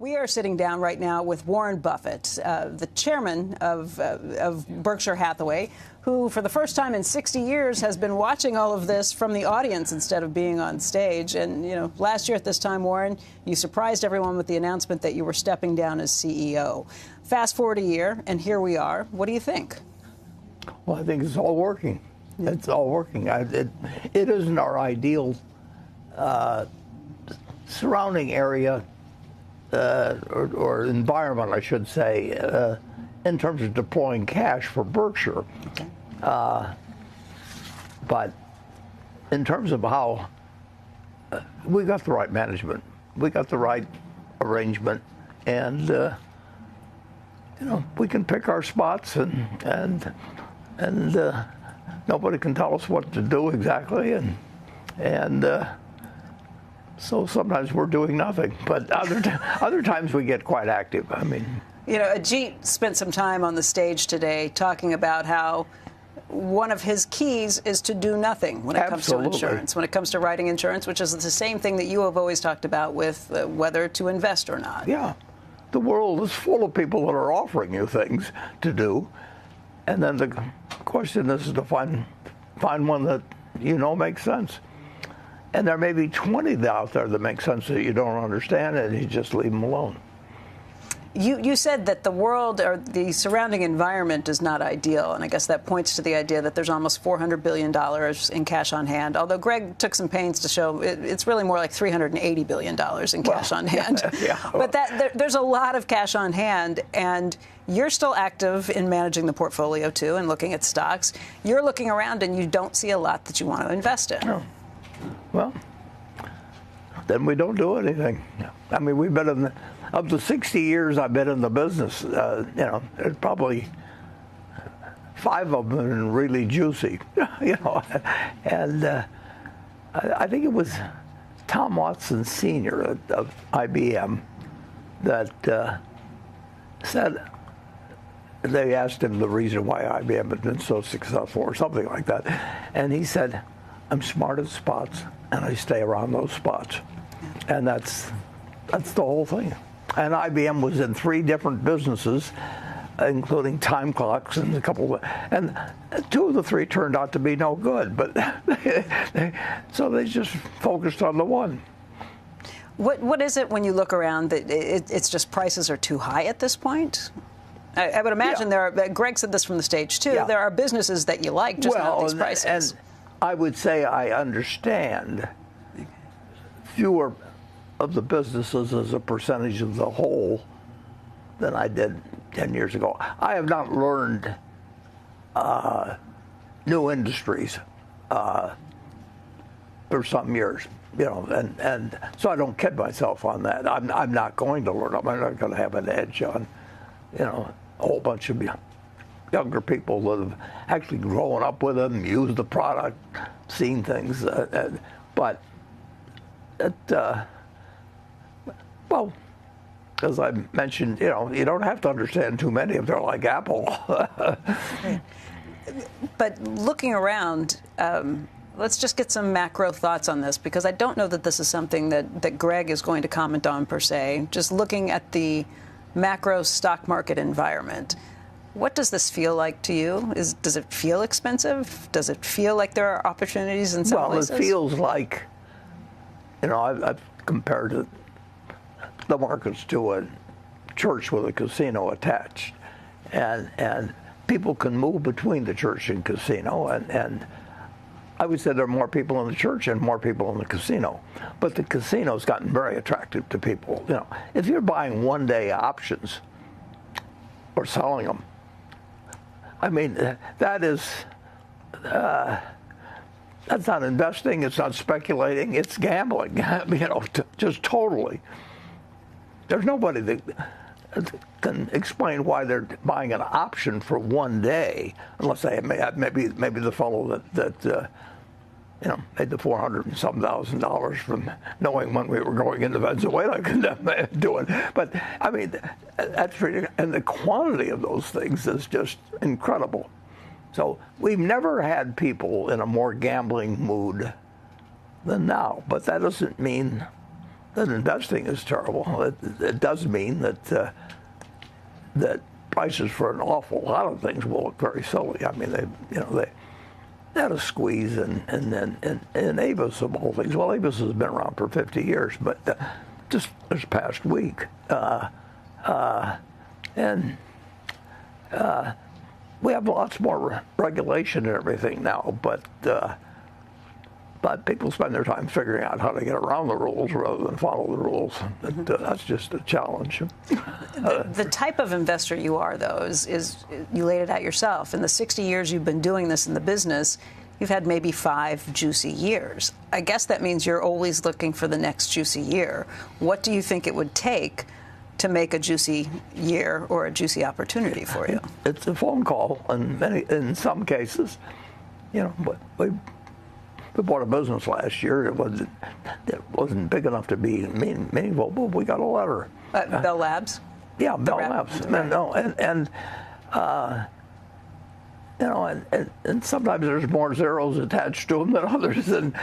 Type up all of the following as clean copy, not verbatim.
We are sitting down right now with Warren Buffett, the chairman of Berkshire Hathaway, who for the first time in 60 years has been watching all of this from the audience instead of being on stage. And, you know, last year at this time, Warren, you surprised everyone with the announcement that you were stepping down as CEO. Fast forward a year, and here we are. What do you think? Well, I think it's all working. It's all working. It isn't our ideal surrounding area or environment, I should say, in terms of deploying cash for Berkshire. Okay. But in terms of how we got the right management, we got the right arrangement, and you know, we can pick our spots, and nobody can tell us what to do exactly, and so sometimes we're doing nothing, but other times we get quite active. I mean, you know, Ajit spent some time on the stage today talking about how one of his keys is to do nothing when it comes to insurance, when it comes to writing insurance, which is the same thing that you have always talked about with whether to invest or not. Yeah. The world is full of people that are offering you things to do, and then the question is to find one that you know makes sense. And there may be 20 out there that make sense that you don't understand, and you just leave them alone. You said that the world or the surrounding environment is not ideal, and I guess that points to the idea that there's almost $400 billion in cash on hand, although Greg took some pains to show it's really more like $380 billion in cash on hand. Yeah. But there's a lot of cash on hand, and you're still active in managing the portfolio, too, and looking at stocks. You're looking around, and you don't see a lot that you want to invest in. No. Well, then we don't do anything. I mean, we've been in of the 60 years I've been in the business, you know, there's probably 5 of them been really juicy, you know. And I think it was Tom Watson Sr. of IBM that said, they asked him the reason why IBM had been so successful or something like that. And he said, I'm smart at spots, and I stay around those spots. And that's the whole thing. And IBM was in 3 different businesses, including time clocks and a couple of, and 2 of the 3 turned out to be no good. But so they just focused on the one. What is it when you look around that it's just prices are too high at this point? I would imagine there are. Greg said this from the stage too. Yeah. There are businesses that you like, just not these prices. And I would say I understand fewer of the businesses as a percentage of the whole than I did 10 years ago. I have not learned new industries for some years, you know, and so I don't kid myself on that. I'm not going to learn them. I'm not going to have an edge on, you know, a whole bunch of younger people that have actually grown up with them, used the product, seen things, but well, as I mentioned, you know, you don't have to understand too many if they're like Apple. But looking around, let's just get some macro thoughts on this, because I don't know that this is something that Greg is going to comment on per se. Just looking at the macro stock market environment, what does this feel like to you? Does it feel expensive? Does it feel like there are opportunities in some places? Well, it feels like, you know, I've compared the markets to a church with a casino attached, and people can move between the church and casino, and I would say there are more people in the church and more people in the casino, but the casino's gotten very attractive to people. You know, if you're buying one-day options or selling them, I mean, that is that's not investing, it's not speculating, it's gambling. You know, just totally. There's nobody that can explain why they're buying an option for one day, unless they maybe the fellow that you know, made the $400 and some thousand from knowing when we were going into Venezuela doing. But I mean, that's pretty, and the quantity of those things is just incredible. So we've never had people in a more gambling mood than now. But that doesn't mean that investing is terrible. It does mean that that prices for an awful lot of things will look very silly. I mean, they had a squeeze, and Avis of all things. Well, Avis has been around for 50 years, but just this past week, we have lots more regulation and everything now, but people spend their time figuring out how to get around the rules rather than follow the rules. That's just a challenge. The type of investor you are, though, is you laid it out yourself. In the 60 years you've been doing this in the business, you've had maybe 5 juicy years. I guess that means you're always looking for the next juicy year. What do you think it would take to make a juicy year or a juicy opportunity for you? It's a phone call, and in some cases, but we bought a business last year. It wasn't big enough to be meaningful, but we got a letter. Bell Labs? Yeah, Bell Labs. And sometimes there's more zeros attached to them than others, and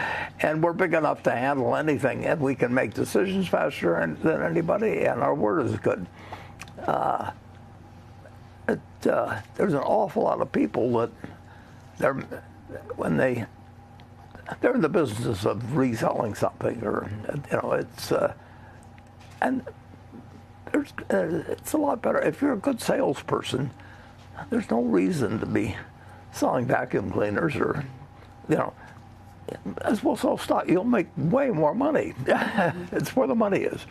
we're big enough to handle anything, and we can make decisions faster than anybody, and our word is good. There's an awful lot of people that they're in the business of reselling something, or and it's a lot better if you're a good salesperson. There's no reason to be selling vacuum cleaners, or as well sell stock. You'll make way more money. It's where the money is,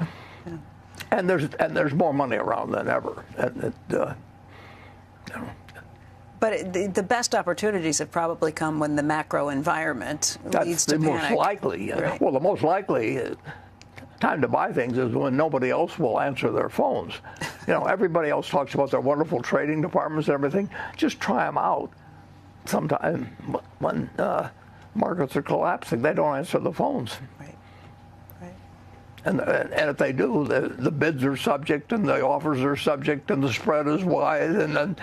and there's more money around than ever. But the best opportunities have probably come when the macro environment leads to panic. That's the most likely. Right. Well, the most likely time to buy things is when nobody else will answer their phones. Everybody else talks about their wonderful trading departments and everything. Just try them out. Sometime when markets are collapsing, they don't answer the phones. Right. And if they do, the bids are subject, and the offers are subject, and the spread is wide, and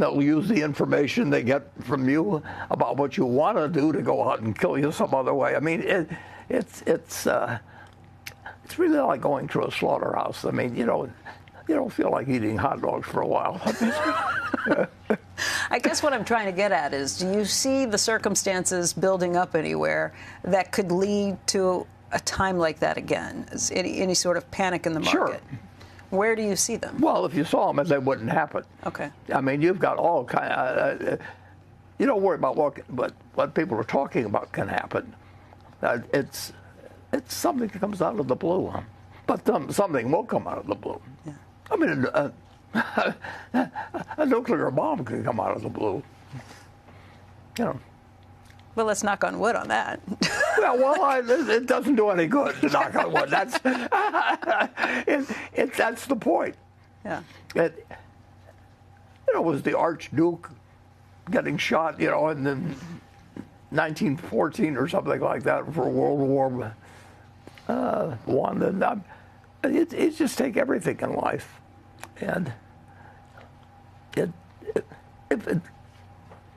they'll use the information they get from you about what you want to do to go out and kill you some other way. I mean, it's really like going through a slaughterhouse. I mean, you don't feel like eating hot dogs for a while. I guess what I'm trying to get at is, do you see the circumstances building up anywhere that could lead to a time like that again? Is any sort of panic in the market? Sure. Where do you see them? Well, if you saw them, they wouldn't happen. Okay. I mean, you've got all kind of, you don't worry about what people are talking about can happen. It's something that comes out of the blue, but something will come out of the blue. Yeah. I mean, a nuclear bomb can come out of the blue. Well, let's knock on wood on that. It doesn't do any good to knock on wood. That's that's the point. Yeah. It was the Archduke getting shot, in 1914 or something like that for World War One. And it's just take everything in life, and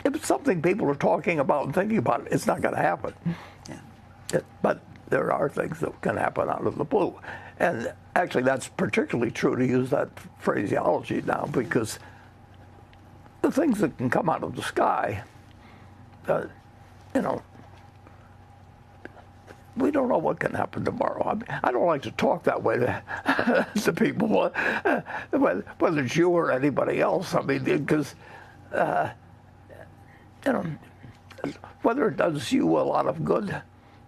if it's something people are talking about and thinking about, it's not going to happen. Yeah. But there are things that can happen out of the blue. And actually, that's particularly true, to use that phraseology now, because the things that can come out of the sky, we don't know what can happen tomorrow. I don't like to talk that way to people, whether it's you or anybody else. I mean, because whether it does you a lot of good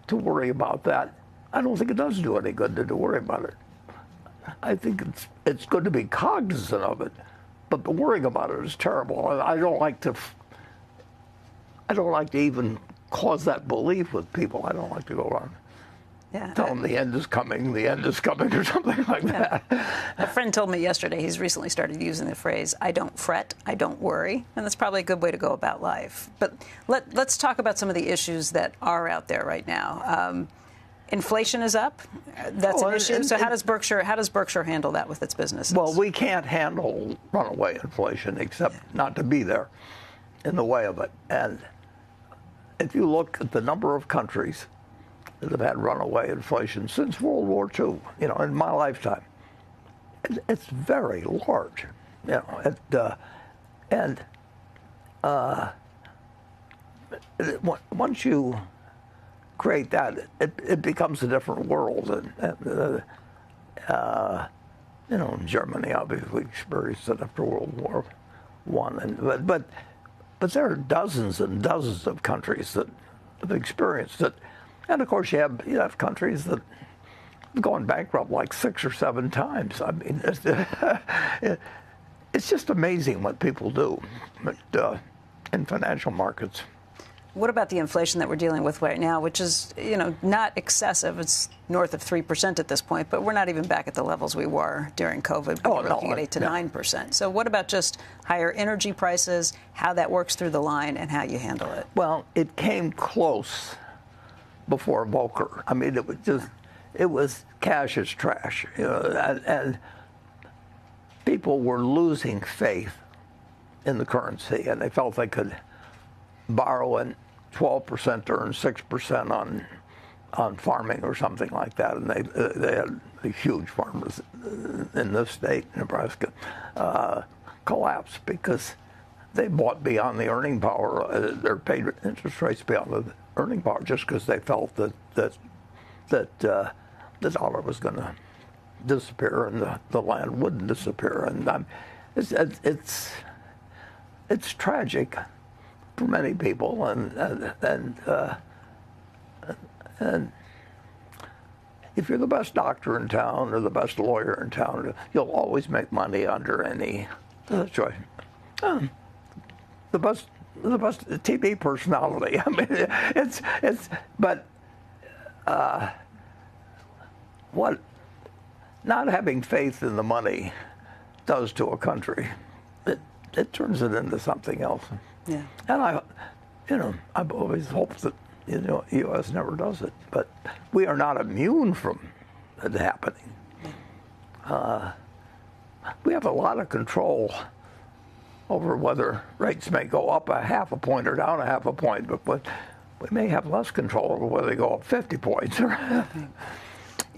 to worry about that, I don't think it does do any good to worry about it. I think it's good to be cognizant of it, but the worrying about it is terrible. I don't like to even cause that belief with people. I don't like to go around tell them the end is coming, or something like that. A friend told me yesterday he's recently started using the phrase, I don't fret, I don't worry, and that's probably a good way to go about life. But let's talk about some of the issues that are out there right now. Inflation is up. That's an issue. So how does Berkshire handle that with its businesses? Well, we can't handle runaway inflation except not to be there in the way of it. And if you look at the number of countries that have had runaway inflation since World War II, in my lifetime. It's very large, and once you create that, it becomes a different world. Germany obviously experienced it after World War I, but there are dozens and dozens of countries that have experienced it, and of course you have countries that have gone bankrupt like 6 or 7 times. I mean, it's just amazing what people do in financial markets. What about the inflation that we're dealing with right now, which is, not excessive? It's north of 3% at this point, but we're not even back at the levels we were during COVID. We're looking at 8 to 9%. So what about just higher energy prices, how that works through the line, and how you handle it? Well, it came close before Volcker. I mean, it was cash is trash, and people were losing faith in the currency, and they felt they could borrow and 12% to earn 6% on farming or something like that, and they had huge farmers in this state, Nebraska, collapse because they bought beyond the earning power. They paid interest rates beyond the earning power just because they felt that the dollar was going to disappear and the land wouldn't disappear, and it's tragic for many people, and if you're the best doctor in town or the best lawyer in town, you'll always make money under any situation. The best TV personality. I mean, but what not having faith in the money does to a country, it turns it into something else. Yeah. And I've always hoped that the U.S. never does it, but we are not immune from it happening. We have a lot of control over whether rates may go up a half a point or down a half a point, but we may have less control over whether they go up 50 points.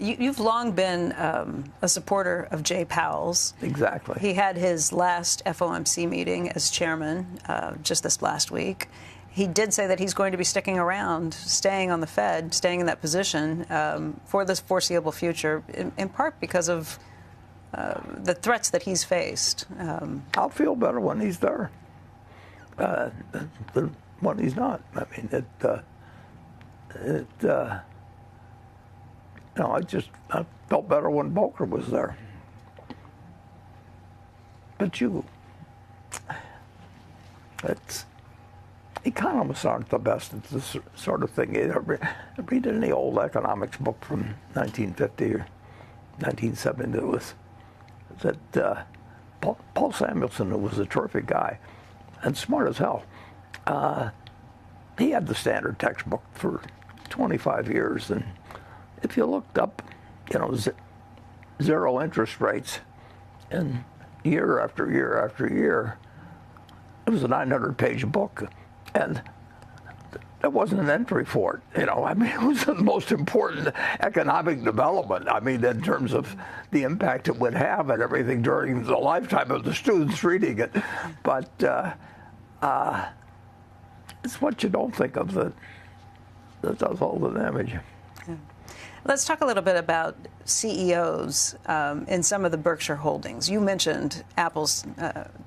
You've long been a supporter of Jay Powell's. Exactly. He had his last FOMC meeting as chairman just this last week. He did say that he's going to be sticking around, staying on the Fed, staying in that position for the foreseeable future, in part because of the threats that he's faced. I'll feel better when he's there than when he's not. I mean, I felt better when Volcker was there. But economists aren't the best at this sort of thing either. Read any old economics book from 1950 or 1970 that Paul Samuelson, who was a terrific guy and smart as hell, he had the standard textbook for 25 years, and if you looked up, zero interest rates, and year after year after year, it was a 900-page book, and there wasn't an entry for it. I mean, it was the most important economic development. I mean, in terms of the impact it would have and everything during the lifetime of the students reading it. But it's what you don't think of that does all the damage. Yeah. Let's talk a little bit about CEOs in some of the Berkshire holdings. You mentioned Apple's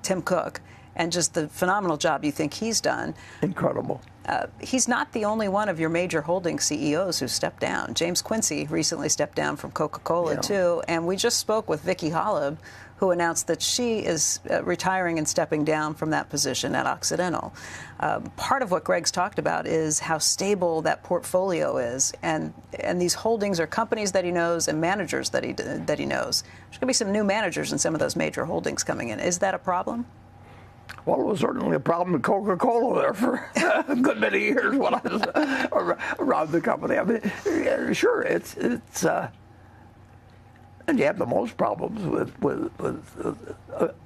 Tim Cook and just the phenomenal job you think he's done. Incredible. He's not the only one of your major holding CEOs who stepped down. James Quincy recently stepped down from Coca-Cola, too. And we just spoke with Vicki Hollub, who announced that she is retiring and stepping down from that position at Occidental. Part of what Greg's talked about is how stable that portfolio is. And these holdings are companies that he knows and managers that he knows. There's going to be some new managers in some of those major holdings coming in. Is that a problem? Well, it was certainly a problem with Coca-Cola there for a good many years when I was around the company. I mean, sure, it's and you have the most problems with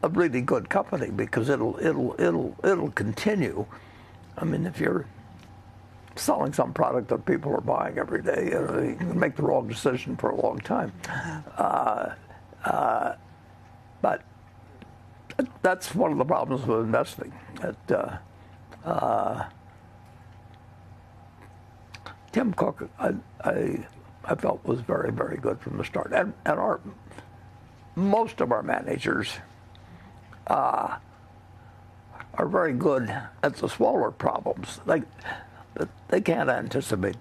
a really good company because it'll continue. I mean, if you're selling some product that people are buying every day. You can make the wrong decision for a long time. But that's one of the problems with investing. Tim Cook, I felt was very, very good from the start, and most of our managers are very good at the smaller problems. They can't anticipate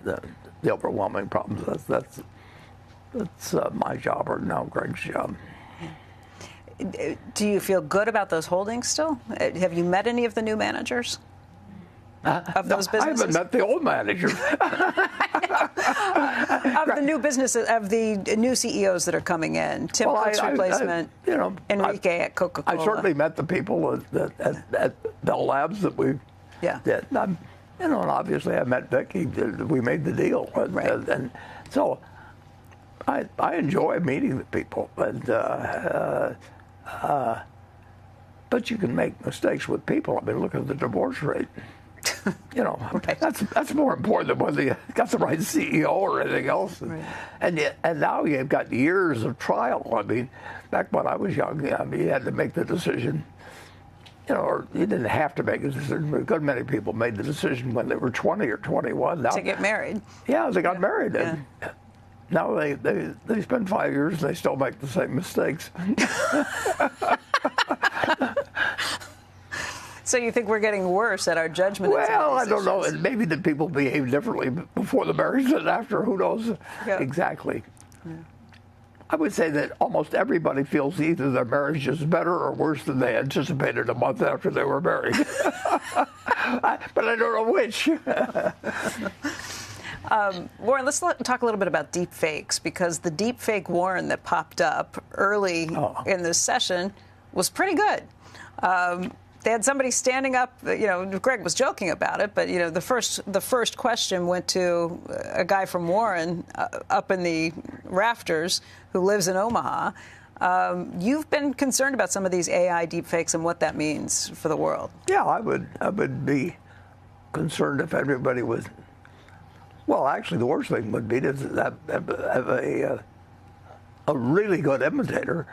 the overwhelming problems. That's my job, or now Greg's job. Do you feel good about those holdings still? Have you met any of the new managers of those businesses? I haven't met the old managers. Of the new businesses, of the new CEOs that are coming in, Tim Cook's replacement, Enrique at Coca-Cola. I certainly met the people at Bell Labs that we did. And obviously I met Vicki. We made the deal, and so I enjoy meeting the people. But you can make mistakes with people. I mean, look at the divorce rate. That's more important than whether you got the right CEO or anything else. And now you've got years of trial. I mean, back when I was young, you had to make the decision. Or you didn't have to make a decision, but a good many people made the decision when they were 20 or 21. Now, to get married. Yeah, they got married. Yeah. And now they spend 5 years and they still make the same mistakes. So you think we're getting worse at our judgment? Well, I don't know. And maybe the people behave differently before the marriage than after. Who knows exactly? Yeah. I would say that almost everybody feels either their marriage is better or worse than they anticipated a month after they were married. But I don't know which. Warren, let's talk a little bit about deep fakes, because the deep fake Warren that popped up early in this session was pretty good. They had somebody standing up. Greg was joking about it, but the first question went to a guy from Warren up in the rafters who lives in Omaha. You've been concerned about some of these AI deepfakes and what that means for the world. Yeah, I would be concerned if everybody was. Well, actually, the worst thing would be to have a really good imitator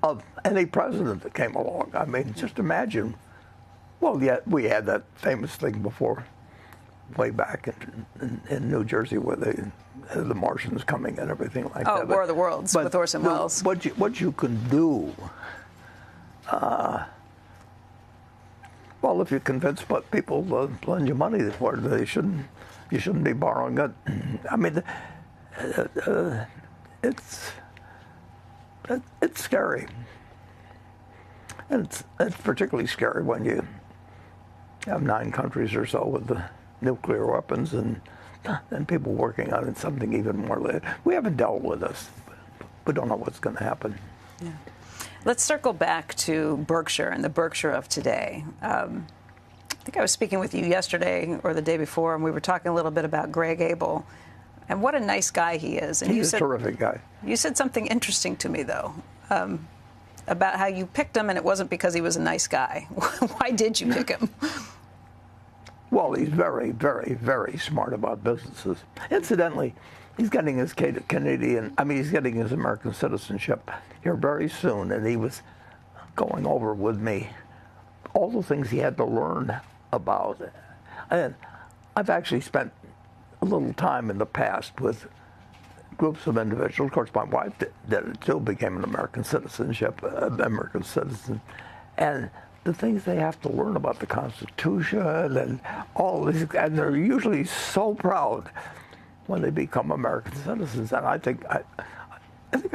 of any president that came along. I mean, just imagine. Well, yeah, we had that famous thing before, way back in New Jersey, where the Martians coming and everything like that. War of the Worlds with Orson Welles. What you can do, well, if you convince people to lend you money for it, you shouldn't be borrowing it. I mean, it's scary. And it's particularly scary when you have 9 countries or so with the nuclear weapons and people working on something even more later. We haven't dealt with this. We don't know what's going to happen. Yeah. Let's circle back to Berkshire and the Berkshire of today. I think I was speaking with you yesterday or the day before, and we were talking a little bit about Greg Abel and what a nice guy he is. And He's a terrific guy. You said something interesting to me, though, about how you picked him, and it wasn't because he was a nice guy. Why did you pick him? Well, he's very, very, very smart about businesses. Incidentally, he's getting his he's getting his American citizenship here very soon, and he was going over with me all the things he had to learn about. And I've actually spent a little time in the past with groups of individuals. Of course, my wife did it too, became an American citizen. And the things they have to learn about the Constitution and all this, and they're usually so proud when they become American citizens. And I think I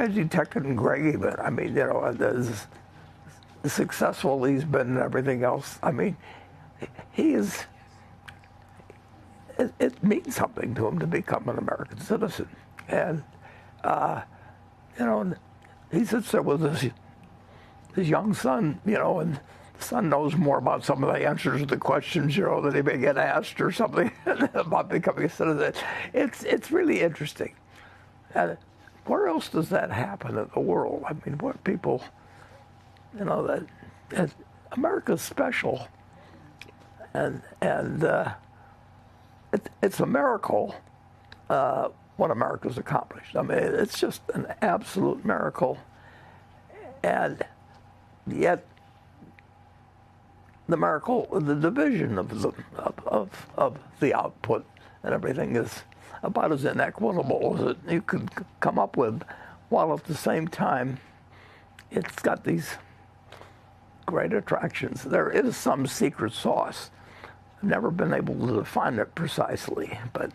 detected in Greg even. I mean, as successful he's been and everything else. I mean, he is. It means something to him to become an American citizen. And, he sits there with his young son, and the son knows more about some of the answers to the questions, that he may get asked or something about becoming a citizen. It's really interesting. And where else does that happen in the world? I mean, what people, that America's special. And it's a miracle what America's accomplished. I mean, it's just an absolute miracle, and yet the miracle, the division of the output and everything is about as inequitable as you could come up with, while at the same time it's got these great attractions. There is some secret sauce. I've never been able to define it precisely, but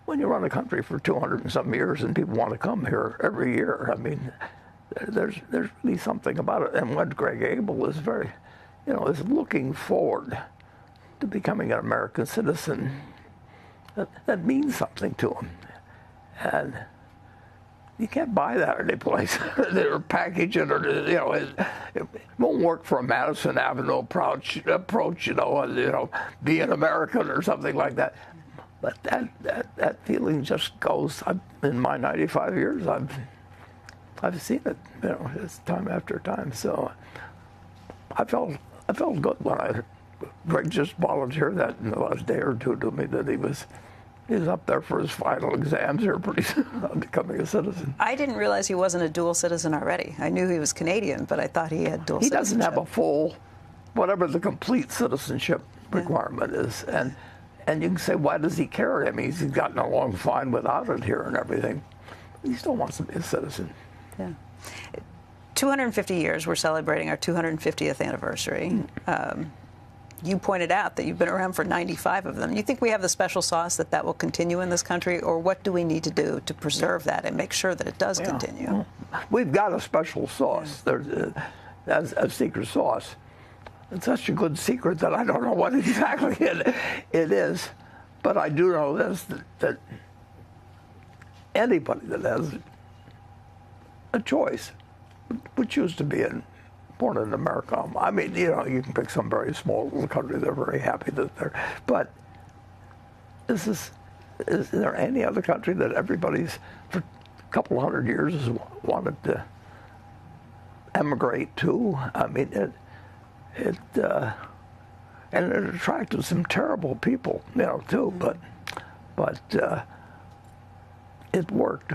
when you run a country for 200 and some years and people want to come here every year, I mean, there's really something about it. And what Greg Abel is very, is looking forward to becoming an American citizen. That means something to him. And you can't buy that anyplace. Or package it, or it won't work for a Madison Avenue approach. Be an American or something like that. But that feeling just goes. In my 95 years, I've seen it. It's time after time. So I felt good when Greg just volunteered that in the last day or two to me that he's up there for his final exams here pretty soon on becoming a citizen. I didn't realize he wasn't a dual citizen already. I knew he was Canadian, but I thought he had dual citizenship. He doesn't have a full, whatever the complete citizenship requirement is. And you can say, why does he care? I mean, he's gotten along fine without it here and everything. He still wants to be a citizen. Yeah. 250 years, we're celebrating our 250th anniversary. You pointed out that you've been around for 95 of them. You think we have the special sauce that will continue in this country, or what do we need to do to preserve that and make sure that it does continue? Well, we've got a special sauce. There's a secret sauce. It's such a good secret that I don't know what exactly it is, but I do know this, that anybody that has a choice would choose to be born in America. I mean, you can pick some very small little country. They're very happy that they're. But is there any other country that everybody's for a couple hundred years has wanted to emigrate to? I mean, and it attracted some terrible people, too. But it worked.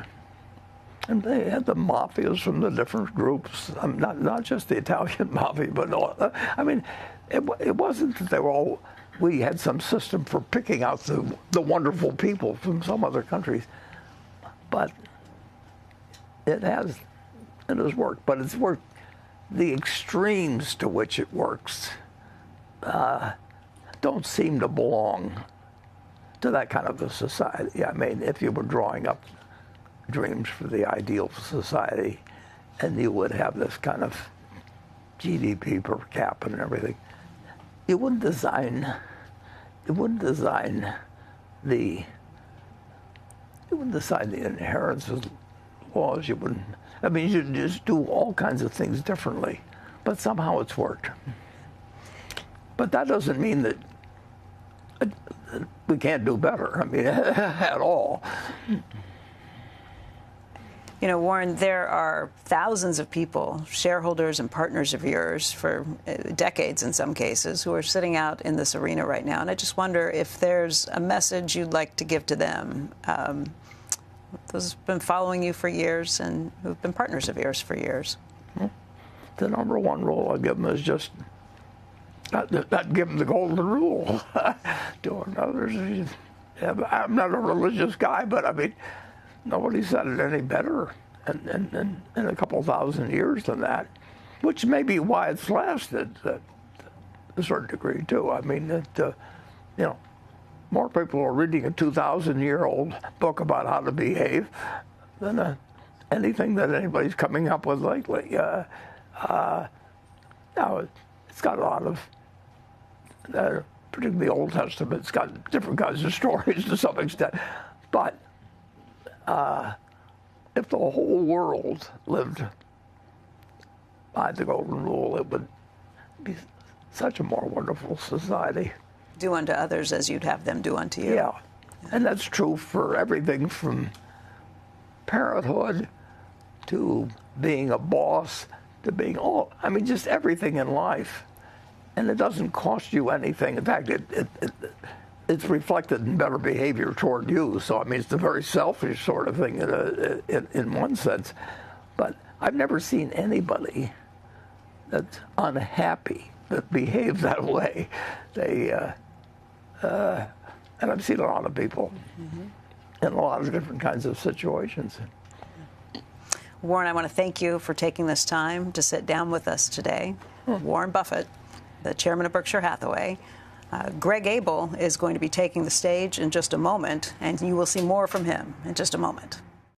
And they had the mafias from the different groups, not just the Italian mafia, but all. I mean, it wasn't that we had some system for picking out the wonderful people from some other countries, but it has worked. But it's worked. The extremes to which it works don't seem to belong to that kind of a society. I mean, if you were drawing up dreams for the ideal society, and you would have this kind of GDP per cap and everything, you wouldn't design the inheritance laws. You wouldn't. I mean, you'd just do all kinds of things differently, but somehow it's worked. But that doesn't mean that we can't do better. I mean, at all. Warren, there are thousands of people, shareholders and partners of yours for decades in some cases, who are sitting out in this arena right now. And I just wonder if there's a message you'd like to give to them. Those who've been following you for years and who've been partners of yours for years. The number one rule I give them is just not give them the golden rule. Doing others. I'm not a religious guy, but I mean, nobody said it any better in a couple thousand years than that, which may be why it's lasted to a certain degree too. I mean, more people are reading a 2,000-year-old book about how to behave than anything that anybody's coming up with lately. Now, it's got a lot of, particularly the Old Testament, it's got different kinds of stories to some extent, but if the whole world lived by the golden rule, it would be such a more wonderful society. Do unto others as you'd have them do unto you. Yeah, and that's true for everything from parenthood to being a boss to being just everything in life. and it doesn't cost you anything. In fact, it's reflected in better behavior toward you. So I mean, it's a very selfish sort of thing in one sense. But I've never seen anybody that's unhappy that behaves that way. And I've seen a lot of people in a lot of different kinds of situations. Warren, I want to thank you for taking this time to sit down with us today. Warren Buffett, the chairman of Berkshire Hathaway. Greg Abel is going to be taking the stage in just a moment, and you will see more from him in just a moment.